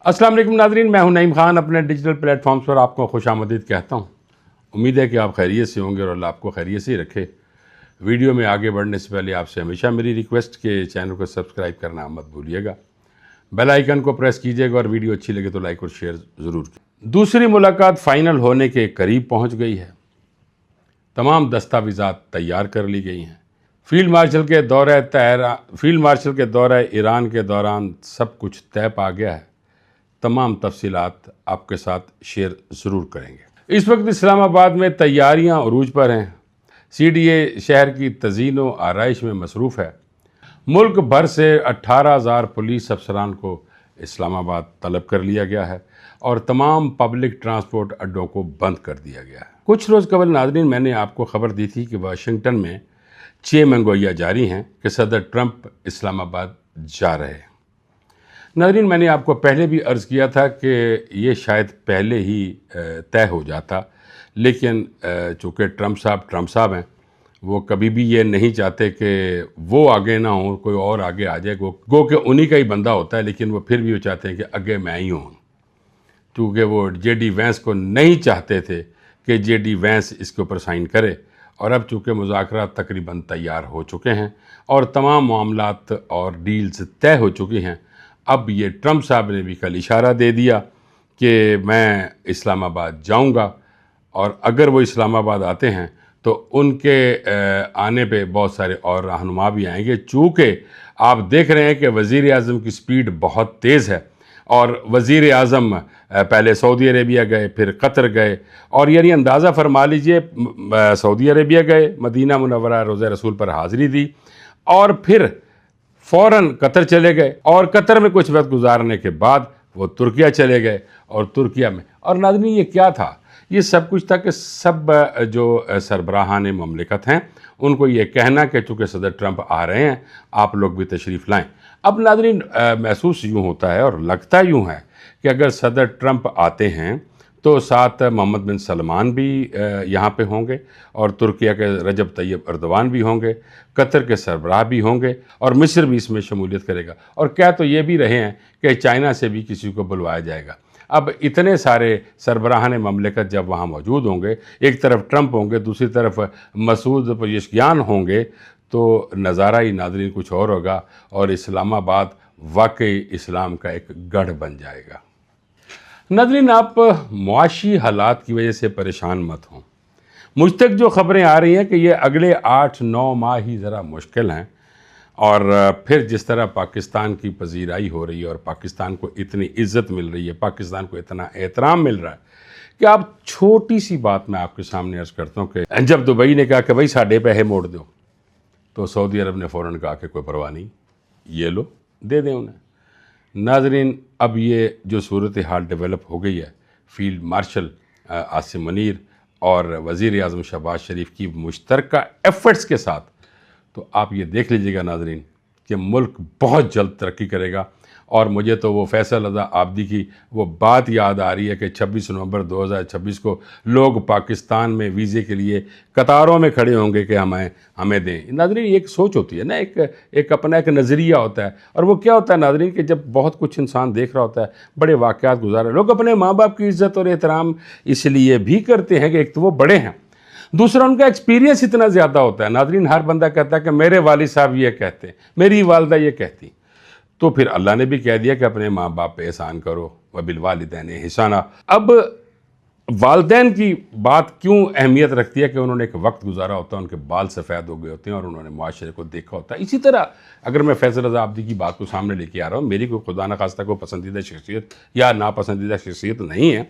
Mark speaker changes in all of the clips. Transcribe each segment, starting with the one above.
Speaker 1: अस्सलाम वालेकुम नाज़रीन, मैं हूं नईम खान। अपने डिजिटल प्लेटफॉर्म्स पर आपको खुश आमदीद कहता हूं। उम्मीद है कि आप खैरियत से होंगे और अल्लाह आपको खैरियत से ही रखे। वीडियो में आगे बढ़ने से पहले आपसे हमेशा मेरी रिक्वेस्ट के चैनल को सब्सक्राइब करना मत भूलिएगा, बेल आइकन को प्रेस कीजिएगा और वीडियो अच्छी लगे तो लाइक और शेयर ज़रूर कीजिए। दूसरी मुलाकात फ़ाइनल होने के करीब पहुँच गई है। तमाम दस्तावेज़ात तैयार कर ली गई हैं। फील्ड मार्शल के दौरे ईरान के दौरान सब कुछ तय पा गया है। तमाम तफसीलात आपके साथ शेयर ज़रूर करेंगे। इस वक्त इस्लामाबाद में तैयारियां उरूज पर हैं। CDA शहर की तज़ीन व आराइश में मसरूफ़ है। मुल्क भर से 18,000 पुलिस अफसरान को इस्लामाबाद तलब कर लिया गया है और तमाम पब्लिक ट्रांसपोर्ट अड्डों को बंद कर दिया गया है। कुछ रोज़ कबल नाज़रीन मैंने आपको खबर दी थी कि वाशिंगटन में 6 मंगोइयाँ जारी हैं कि सदर ट्रंप इस्लामाबाद जा रहे हैं। नाज़रीन, मैंने आपको पहले भी अर्ज़ किया था कि ये शायद पहले ही तय हो जाता, लेकिन चूँकि ट्रंप साहब हैं, वो कभी भी ये नहीं चाहते कि वो आगे ना हो, कोई और आगे आ जाए। गो कि उन्हीं का ही बंदा होता है, लेकिन वो फिर भी वो चाहते हैं कि आगे मैं ही हूँ। क्योंकि वो JD वैंस को नहीं चाहते थे कि JD वैंस इसके ऊपर साइन करे, और अब चूँकि मुज़ाकरात तकरीबन तैयार हो चुके हैं और तमाम मामलात और डील्स तय हो चुकी हैं, अब ये ट्रंप साहब ने भी कल इशारा दे दिया कि मैं इस्लामाबाद जाऊंगा, और अगर वो इस्लामाबाद आते हैं तो उनके आने पे बहुत सारे और रहनुमा भी आएंगे। चूँकि आप देख रहे हैं कि वज़ीर आज़म की स्पीड बहुत तेज़ है, और वज़ीर आज़म पहले सऊदी अरेबिया गए, फिर कतर गए, और यानी अंदाज़ा फरमा लीजिए, सऊदी अरेबिया गए, मदीना मुनव्वरा रोज़े रसूल पर हाज़िरी दी, और फिर फ़ौरन कतर चले गए, और कतर में कुछ वक्त गुजारने के बाद वो तुर्किया चले गए, और तुर्किया में, और नाज़रीन ये क्या था, ये सब कुछ था कि सब जो सरबराहान ममलिकत हैं उनको ये कहना कि चूँकि सदर ट्रंप आ रहे हैं, आप लोग भी तशरीफ़ लाएँ। अब नाज़रीन महसूस यूँ होता है और लगता यूँ है कि अगर सदर ट्रंप आते हैं तो साथ मोहम्मद बिन सलमान भी यहाँ पे होंगे, और तुर्किया के रजब तैयब अर्दवान भी होंगे, कतर के सरबराह भी होंगे, और मिस्र भी इसमें शमूलियत करेगा, और क्या तो ये भी रहे हैं कि चाइना से भी किसी को बुलवाया जाएगा। अब इतने सारे सरबराहान ममलिकत जब वहाँ मौजूद होंगे, एक तरफ ट्रंप होंगे, दूसरी तरफ मसूद पेज़ेश्कियान होंगे, तो नज़ारा ही नाज़रीन कुछ और होगा, और इस्लामाबाद वाकई इस्लाम का एक गढ़ बन जाएगा। नाज़रीन, आप मुआशी हालात की वजह से परेशान मत हों। मुझ तक जो ख़बरें आ रही हैं कि ये अगले 8-9 माह ही ज़रा मुश्किल हैं, और फिर जिस तरह पाकिस्तान की पजीराई हो रही है और पाकिस्तान को इतनी इज़्ज़त मिल रही है, पाकिस्तान को इतना एहतराम मिल रहा है, कि आप छोटी सी बात मैं आपके सामने अर्ज़ करता हूँ कि जब दुबई ने कहा कि भाई साढ़े पैसे मोड़ दो, तो सऊदी अरब ने फ़ौरन कहा कि कोई परवाह नहीं, ये लो, दे दें उन्हें। नाज़रीन, अब ये जो सूरत हाल डेवलप हो गई है, फील्ड मार्शल आसिम मुनीर और वज़ीर आज़म शहबाज शरीफ की मुश्तरका एफ़र्ट्स के साथ, तो आप ये देख लीजिएगा नाज़रीन कि मुल्क बहुत जल्द तरक्की करेगा। और मुझे तो वो फैसल रज़ा आबदी की वो बात याद आ रही है कि 26 नवंबर 2026 को लोग पाकिस्तान में वीज़े के लिए कतारों में खड़े होंगे कि हमें दें। नाज़रीन, एक सोच होती है ना, एक अपना एक नज़रिया होता है, और वो क्या होता है नाज़रीन कि जब बहुत कुछ इंसान देख रहा होता है, बड़े वाक़यात गुजारे, लोग अपने माँ बाप की इज़्ज़त और एहतराम इसलिए भी करते हैं कि एक तो वो बड़े हैं, दूसरा उनका एक्सपीरियंस इतना ज़्यादा होता है। नाज़रीन, हर बंदा कहता है कि मेरे वालिद साहब ये कहते, मेरी वालदा ये कहती, तो फिर अल्लाह ने भी कह दिया कि अपने माँ बाप पे एहसान करो, वबिल वालिदैन इहसाना। अब वालदैन की बात क्यों अहमियत रखती है कि उन्होंने एक वक्त गुजारा होता है, उनके बाल सफ़ेद हो गए होते हैं और उन्होंने मुआशरे को देखा होता है। इसी तरह अगर मैं फैसल रज़ा आबदी की बात को सामने लेके आ रहा हूँ, मेरी कोई खुदा न खास्ता कोई पसंदीदा शख्सियत या नापसंदीदा शख्सियत नहीं है,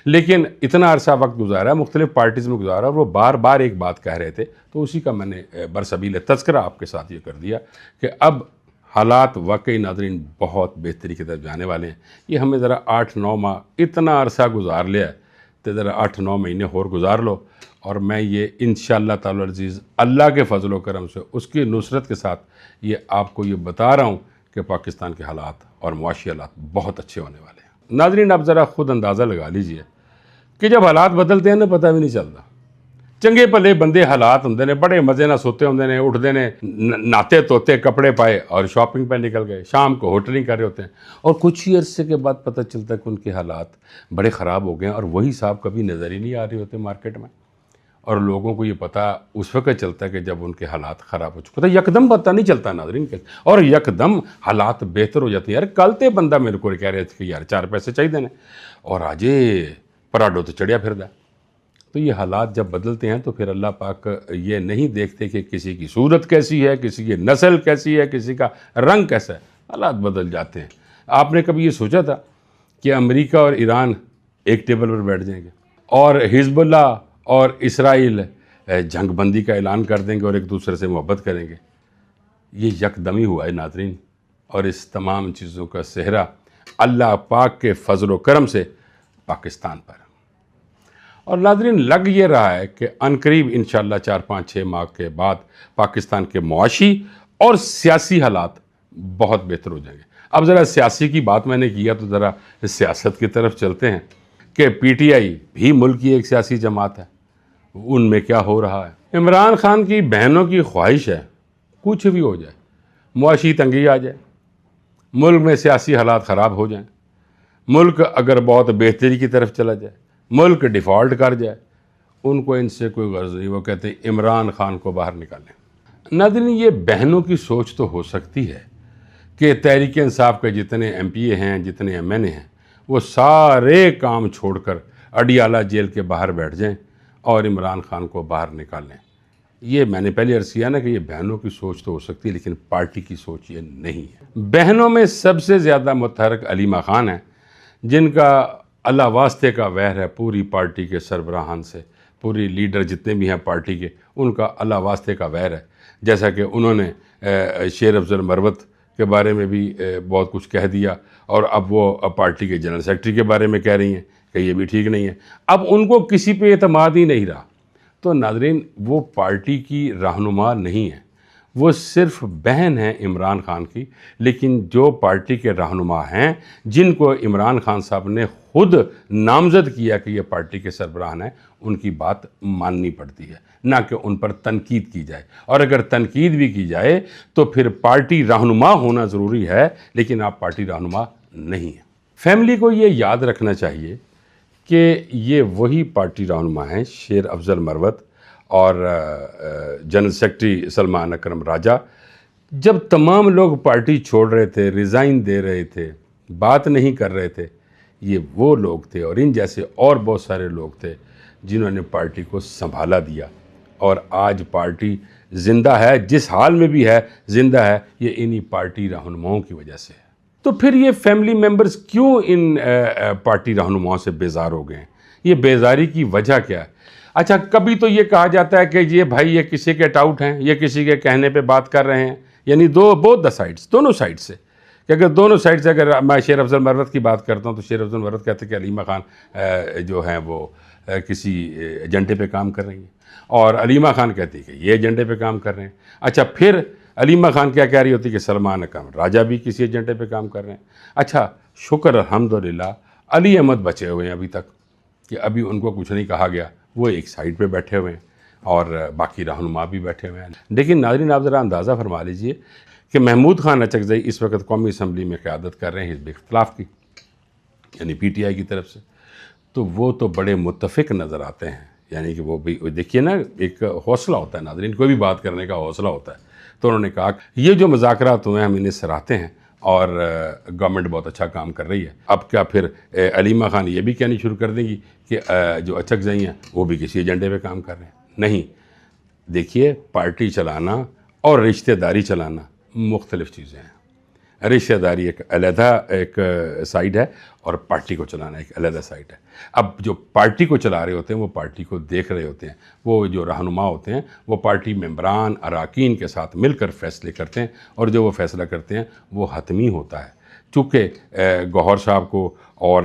Speaker 1: लेकिन इतना अरसा वक्त गुजारा, मुख्तलिफ़ पार्टीज़ में गुजारा, और वो बार बार एक बात कह रहे थे, तो उसी का मैंने बरसबील तज़किरा आपके साथ ये कर दिया कि अब हालात वाकई नाज़रीन बहुत बेहतरी की तरफ जाने वाले हैं। ये हमें ज़रा 8-9 माह इतना अरसा गुजार लिया है, तो ज़रा 8-9 महीने और गुजार लो, और मैं ये इंशाअल्लाह ताला अज़ीज़ अल्लाह के फजल व करम से उसकी नुसरत के साथ ये आपको ये बता रहा हूँ कि पाकिस्तान के हालात और मुआशी हालात बहुत अच्छे होने वाले हैं। नाज़रीन, आप ज़रा ख़ुद अंदाज़ा लगा लीजिए कि जब हालात बदलते हैं ना, पता भी नहीं चलता। ਚੰਗੇ ਭਲੇ ਬੰਦੇ ਹਾਲਾਤ ਹੁੰਦੇ ਨੇ, बड़े मज़े ਨਾਲ सोते होंगे ने, उठते ने, नहाते धोते कपड़े पाए और शॉपिंग पे निकल गए, शाम को होटलिंग कर रहे होते हैं और कुछ ही अरसे के बाद पता चलता है कि उनके हालात बड़े ख़राब हो गए हैं और वही साहब कभी नज़र ही नहीं आ रहे होते मार्केट में। और लोगों को ये पता उस वक्त चलता है कि जब उनके हालात ख़राब हो चुके, तो यकदम पता नहीं चलता नाज़रीन के, और यकदम हालात बेहतर हो जाते हैं। यार कल ते बंदा मेरे को कह रहे थे कि यार 4 पैसे चाहिए ने और आजे पराडो तो चढ़िया फिरदा। तो ये हालात जब बदलते हैं तो फिर अल्लाह पाक ये नहीं देखते कि किसी की सूरत कैसी है, किसी की नस्ल कैसी है, किसी का रंग कैसा है, हालात बदल जाते हैं। आपने कभी ये सोचा था कि अमेरिका और ईरान एक टेबल पर बैठ जाएंगे और हिजबुल्लाह और इसराइल जंगबंदी का ऐलान कर देंगे और एक दूसरे से मोहब्बत करेंगे? ये यकदम ही हुआ है नाज़रीन, और इस तमाम चीज़ों का सेहरा अल्लाह पाक के फजल व करम से पाकिस्तान पर। और नाज़रीन लग ये रहा है कि अनकरीब इंशाअल्लाह 4-5-6 माह के बाद पाकिस्तान के मुआशी और सियासी हालात बहुत बेहतर हो जाएंगे। अब ज़रा सियासी की बात मैंने किया तो ज़रा सियासत की तरफ चलते हैं कि PTI भी मुल्क की एक सियासी जमात है, उनमें क्या हो रहा है। इमरान खान की बहनों की ख्वाहिश है कुछ भी हो जाए, मुआशी तंगी आ जाए, मुल्क में सियासी हालात ख़राब हो जाएं, मुल्क अगर बहुत बेहतरी की तरफ चला जाए, मुल्क डिफ़ॉल्ट कर जाए, उनको इनसे कोई गर्ज नहीं। वो कहते हैं इमरान खान को बाहर निकालें। नाज़रीन ये बहनों की सोच तो हो सकती है कि तहरीक इंसाफ के जितने MPA हैं, जितने MNA हैं, वो सारे काम छोड़कर अडियाला जेल के बाहर बैठ जाएं और इमरान खान को बाहर निकालें। ये मैंने पहले अर्ज़ किया ना कि ये बहनों की सोच तो हो सकती है, लेकिन पार्टी की सोच ये नहीं है। बहनों में सबसे ज़्यादा मुतहरक अलीमा खान है, जिनका अल्लाह वास्ते का वहर है पूरी पार्टी के सरबराहान से। पूरी लीडर जितने भी हैं पार्टी के, उनका अल्लाह वास्ते का वहर है। जैसा कि उन्होंने शेर अफजल मरवत के बारे में भी बहुत कुछ कह दिया, और अब वो पार्टी के जनरल सेक्रेटरी के बारे में कह रही हैं कि ये भी ठीक नहीं है। अब उनको किसी पे एतमाद ही नहीं रहा। तो नाज़रीन वो पार्टी की रहनुमा नहीं है, वो सिर्फ बहन है इमरान खान की। लेकिन जो पार्टी के रहनुमा हैं, जिनको इमरान खान साहब ने खुद नामज़द किया कि ये पार्टी के सरबराह हैं, उनकी बात माननी पड़ती है, ना कि उन पर तनकीद की जाए। और अगर तनकीद भी की जाए तो फिर पार्टी रहनुमा होना ज़रूरी है, लेकिन आप पार्टी रहनुमा नहीं हैं। फैमिली को ये याद रखना चाहिए कि ये वही पार्टी रहनुमा हैं शेर अफजल मरवत और जनरल सेक्रेटरी सलमान अकरम राजा। जब तमाम लोग पार्टी छोड़ रहे थे, रिज़ाइन दे रहे थे, बात नहीं कर रहे थे, ये वो लोग थे और इन जैसे और बहुत सारे लोग थे जिन्होंने पार्टी को संभाला दिया। और आज पार्टी ज़िंदा है, जिस हाल में भी है ज़िंदा है, ये इन्हीं पार्टी रहनुमाओं की वजह से है। तो फिर ये फैमिली मेम्बर्स क्यों इन पार्टी रहनुमाओं से बेजार हो गए हैं? ये बेजारी की वजह क्या है? अच्छा, कभी तो ये कहा जाता है कि ये भाई ये किसी के टाउट हैं, ये किसी के कहने पे बात कर रहे हैं, यानी बोथ द साइड्स, दोनों साइड से। कि अगर दोनों साइड से अगर मैं शेर अफजल मरवत की बात करता हूँ तो शेर अफजल मरवत कहते हैं कि अलीमा खान जो हैं वो किसी एजेंडे पे काम कर रही हैं, और अलीमा खान कहती है कि ये एजेंडे पे काम कर रहे हैं। अच्छा, फिर अलीमा खान क्या कह रही होती कि सलमान अकरम राजा भी किसी एजेंडे पे काम कर रहे हैं। अच्छा, शुक्र अल्हम्दुलिल्लाह अली अहमद बचे हुए हैं अभी तक, कि अभी उनको कुछ नहीं कहा गया, वो एक साइड पे बैठे हुए हैं और बाकी रहनुमा भी बैठे हुए हैं। लेकिन नाज़रीन आप ज़रा अंदाज़ा फरमा लीजिए कि महमूद खान अचकज़ई इस वक्त कौमी असम्बली में क़यादत कर रहे हैं हिज़्ब इख्तिलाफ़ की, यानी PTI की तरफ से। तो वो तो बड़े मुत्तफ़िक़ नज़र आते हैं, यानी कि वो भी देखिए ना, एक हौसला होता है नाज़रीन, कोई भी बात करने का हौसला होता है। तो उन्होंने कहा ये जो मुज़ाकरात हुए हैं हम इन्हें सराहते हैं और गवर्नमेंट बहुत अच्छा काम कर रही है। अब क्या फिर अलीमा खान ये भी कहनी शुरू कर देंगी कि जो अचकज़ई हैं वो भी किसी एजेंडे पे काम कर रहे हैं? नहीं, देखिए पार्टी चलाना और रिश्तेदारी चलाना मुख्तलिफ़ चीज़ें हैं। रिश्तेदारी एक अलहदा एक साइड है और पार्टी को चलाना एक अलहदा साइड है। अब जो पार्टी को चला रहे होते हैं वो पार्टी को देख रहे होते हैं, वो जो रहनुमा होते हैं वो पार्टी मेंबरान अरकान के साथ मिलकर फ़ैसले करते हैं, और जो वो फ़ैसला करते हैं वो हतमी होता है। चूँकि गौहर साहब को और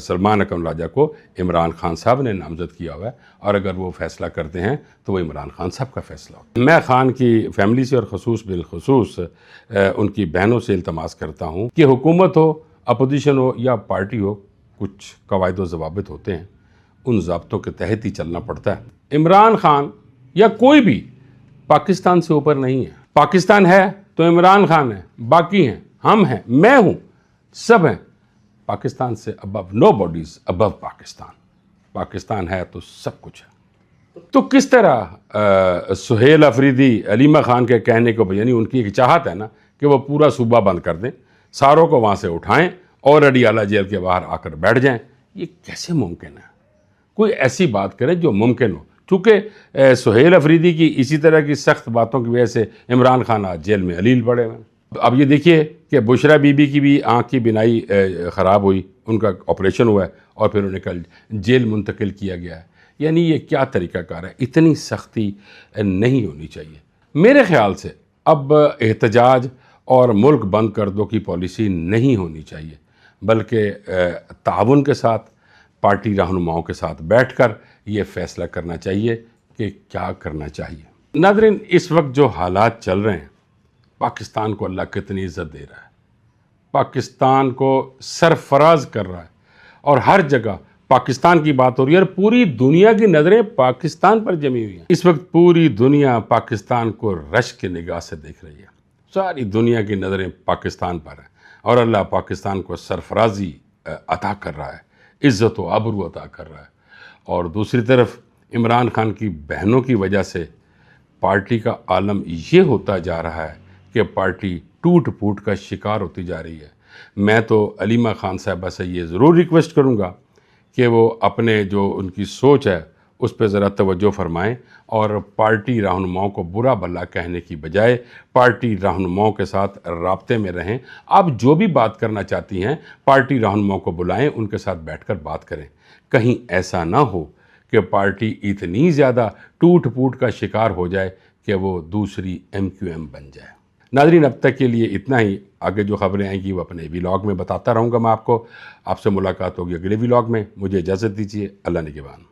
Speaker 1: सलमान अकरम राजा को इमरान खान साहब ने नामज़द किया हुआ है, और अगर वो फ़ैसला करते हैं तो वो इमरान खान साहब का फ़ैसला होता है। मैं खान की फ़ैमिली से और ख़ुसूस बिलख़ुसूस उनकी बहनों से इल्तमास करता हूँ कि हुकूमत हो, अपोजिशन हो या पार्टी हो, कुछ कवायद व ज़वाबित होते हैं, उन ज़ाब्तों के तहत ही चलना पड़ता है। عمران خان یا کوئی بھی پاکستان سے اوپر نہیں ہے. پاکستان ہے تو عمران خان ہے، باقی ہیں، ہم ہیں، میں ہوں، سب ہیں. پاکستان سے ابو نو باڈیز ابو پاکستان. پاکستان ہے تو سب کچھ ہے. تو کس طرح سہیل افریدی علیمہ خان کے کہنے کو، یعنی ان کی ایک چاہت ہے نا کہ وہ پورا صوبہ بند کر دیں، ساروں کو وہاں سے اٹھائیں اور اڈیالہ جیل کے باہر آ کر بیٹھ جائیں، یہ کیسے ممکن ہے؟ کوئی ایسی بات کرے جو ممکن ہو. چونکہ سہیل افریدی کی اسی طرح کی سخت باتوں کی وجہ سے عمران خان آج جیل میں علیل پڑے ہوئے ہیں. اب یہ دیکھیے کہ بشرا بی بی کی بھی آنکھ کی بینائی خراب ہوئی، ان کا آپریشن ہوا ہے اور پھر انہیں کل جیل منتقل کیا گیا ہے. یعنی یہ کیا طریقہ کار ہے؟ اتنی سختی نہیں ہونی چاہیے. میرے خیال سے اب احتجاج اور ملک بند کر دو کی پالیسی نہیں ہونی چاہیے، بلکہ تعاون کے ساتھ پارٹی رہنماؤں کے ساتھ بیٹھ کر یہ فیصلہ کرنا چاہیے کہ کیا کرنا چاہیے. ناظرین، اس وقت جو حالات چل رہے ہیں، پاکستان کو اللہ کتنی عزت دے رہا ہے، پاکستان کو سرفراز کر رہا ہے اور ہر جگہ پاکستان کی بات ہو رہی ہے اور پوری دنیا کی نظریں پاکستان پر جمی ہوئی ہیں. اس وقت پوری دنیا پاکستان کو رشک کی نگاہ سے دیکھ رہی ہے. ساری دنیا کی نظریں پاکستان پر ہیں اور اللہ پاکستان کو سرفرازی عطا کر رہا ہے، عزت و آبرو عطا کر رہا ہے. اور دوسری طرف عمران خان کی بہنوں کی وجہ سے پارٹی کا عالم یہ ہوتا جا رہا ہے کہ پارٹی ٹوٹ پھوٹ کا شکار ہوتی جا رہی ہے. میں تو علیمہ خان صاحبہ سے یہ ضرور ریکویسٹ کروں گا کہ وہ اپنے جو ان کی سوچ ہے اس پہ ذرا توجہ فرمائیں اور پارٹی رہنماؤں کو برا بھلا کہنے کی بجائے پارٹی رہنماؤں کے ساتھ رابطے میں رہیں. آپ جو بھی بات کرنا چاہتی ہیں پارٹی رہنماؤں کو بلائیں، ان کے ساتھ بیٹھ کر بات کریں. کہیں ایسا نہ ہو کہ پارٹی اتنی زیادہ ٹوٹ پھوٹ کا شکار ہو جائے کہ وہ دوسری MQM بن جائے. ناظرین، اب تک کے لیے اتنا ہی. آگے جو خبریں آئیں گی وہ اپنے ویلاگ میں بتاتا رہوں گا میں آپ کو. آپ سے ملاقات ہوگی اگلے ویلاگ میں. مجھے اجازت دیجیے. اللہ نگہبان.